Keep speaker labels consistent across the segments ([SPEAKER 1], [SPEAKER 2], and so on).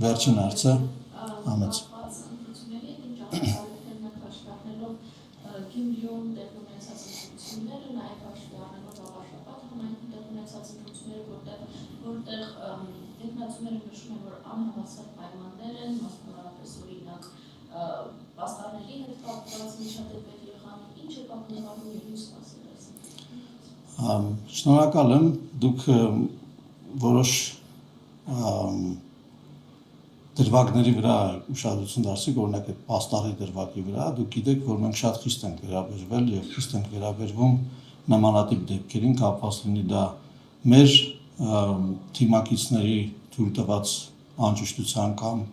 [SPEAKER 1] վերջին հարցը ամեց։
[SPEAKER 2] Գյումրիում տեղի ունեցած ընտրությունները, նաև հաշվի առնելով Ավարշապատ համայնքում տեղի ունեցած ընտրությունները, որտեղ գետնացուները նշում են, որ անհավասար պայմաններ են, մասնավորապես օրինակ պաստառների հետ կապված միջադեպեր եղան, ինչ է պատմવાનું եւ ինչ սպասել այս ընտրություններից։
[SPEAKER 1] Շնորհակալ եմ, դուք որոշ դրվագների վրա ուշադրություն դարձրիք, օրինակ այդ պաստառի դրվագի վրա, դուք գիտեք, որ մենք շատ խիստ ենք վերաբերվել եւ խիստ ենք վերաբերվում նմանատիպ դեպքերին, կապված լինի դա մեր թիմակիցների թույլ տված անճշտության կամ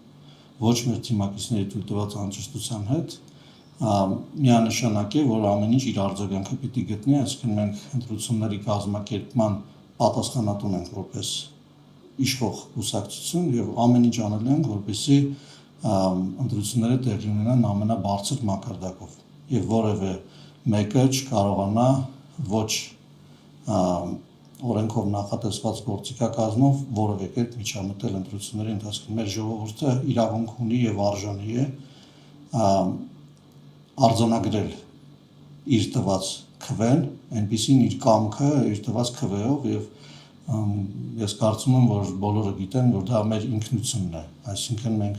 [SPEAKER 1] ոչ մեր թիմակիցների թույլ տված անճշտության հետ, միանշանակ է, որ ամեն ինչ իր արձագանքը պիտի գտնի, այսինքն մենք ընտրությունների կազմակերպման պատասխանատուն ենք որպես իշխող կուսակցություն եւ ամեն ինչ անել ենք, որպեսզի ընտրությունները տեղի ունենան ամենաբարձր մակարդակով եւ որևէ մեկը չկարողանա ոչ օրենքով նախատեսված գործիքակազմով որևէ կերպ միջամտել ընտրությունների ընթացքում։ Մեր ժողովուրդը իրավունք ունի եւ արժանի է արձանագրել իր տված քվեն, այնպիսին իր կամքը իր տված քվեով եւ ես կարծում եմ, որ բոլորը գիտեն, որ դա մեր ինքնությունն է, այսինքն մենք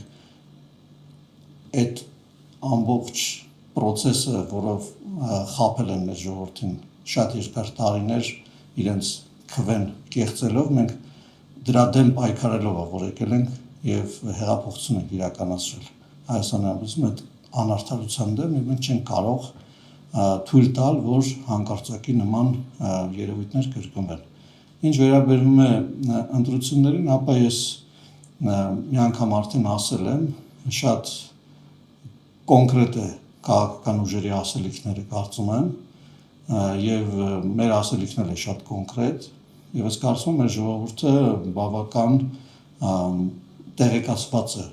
[SPEAKER 1] այդ ամբողջ process-ը, որով խաբել են մեր ժողովրդին շատ երկար տարիներ իրենց քվեն կեղծելով, մենք դրա դեմ պայքարելով որ եկել ենք եւ հեղափոխություն ենք իրականացրել Հայաստանի Հանրապետությունում այդ անարդարության դեմ եւ մենք չենք կարող թույլ տալ, որ հանկարծակի նման երևույթներ կրկնվեն։ Ինչ վերաբերում է ընտրություններին, ապա ես մի անգամ արդեն ասել եմ, շատ կոնկրետ է քաղաքական ուժերի ասելիքները կարծում եմ, եւ մեր ասելիքն է շատ կոնկրետ, եւ ես կարծում եմ մեր ժողովուրդը բավական տեղեկացված է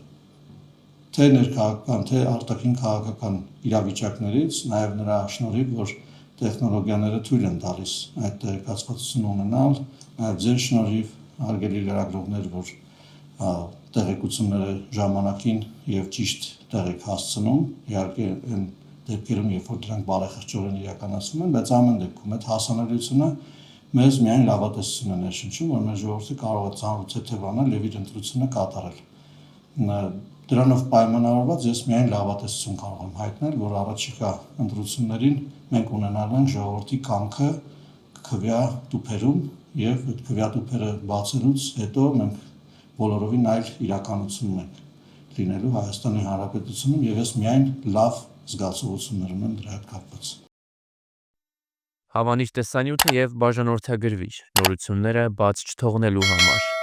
[SPEAKER 1] թե ներքաղաքական, թե արտաքին քաղաքական իրավիճակներից, նաեւ նրա շնորհիվ, որ տեխնոլոգիաները թույլ են տալիս այդ տեղեկացվածությունը ունենալ, նաև ձեր շնորհիվ հարգելի լրագրողներ, որ տեղեկությունները ժամանակին եւ ճիշտ տեղ եք հասցնում, իհարկե այն դեպքերում, երբ որ դրանք բարեխղճորեն իրականացվում են, բայց ամեն դեպքում այդ հասանելիությունը մեզ միայն լավատեսություն է ներշնչում, որ մեր ժողովուրդը կարող է ծանոթ թեթևանալ եւ իր ընտրությունը կատարել։ Դրանով պայմանավորված ես միայն լավատեսություն կարող եմ հայտնել, որ առաջիկա ընտրություններին մենք ունենալու ենք ժողովրդի կամքը քվյա տուփերում եւ այդ քվյա տուփերը բացելուց հետո մենք բոլորովին այլ իրականություն ենք լինելու Հայաստանի Հանրապետությունում եւ ես միայն լավ զգացողություններ ունեմ դրա հետ կապված։
[SPEAKER 3] Հավանիչ տեսանյութը եւ բաժանորդագրվիչ նորությունները բաց չթողնելու համար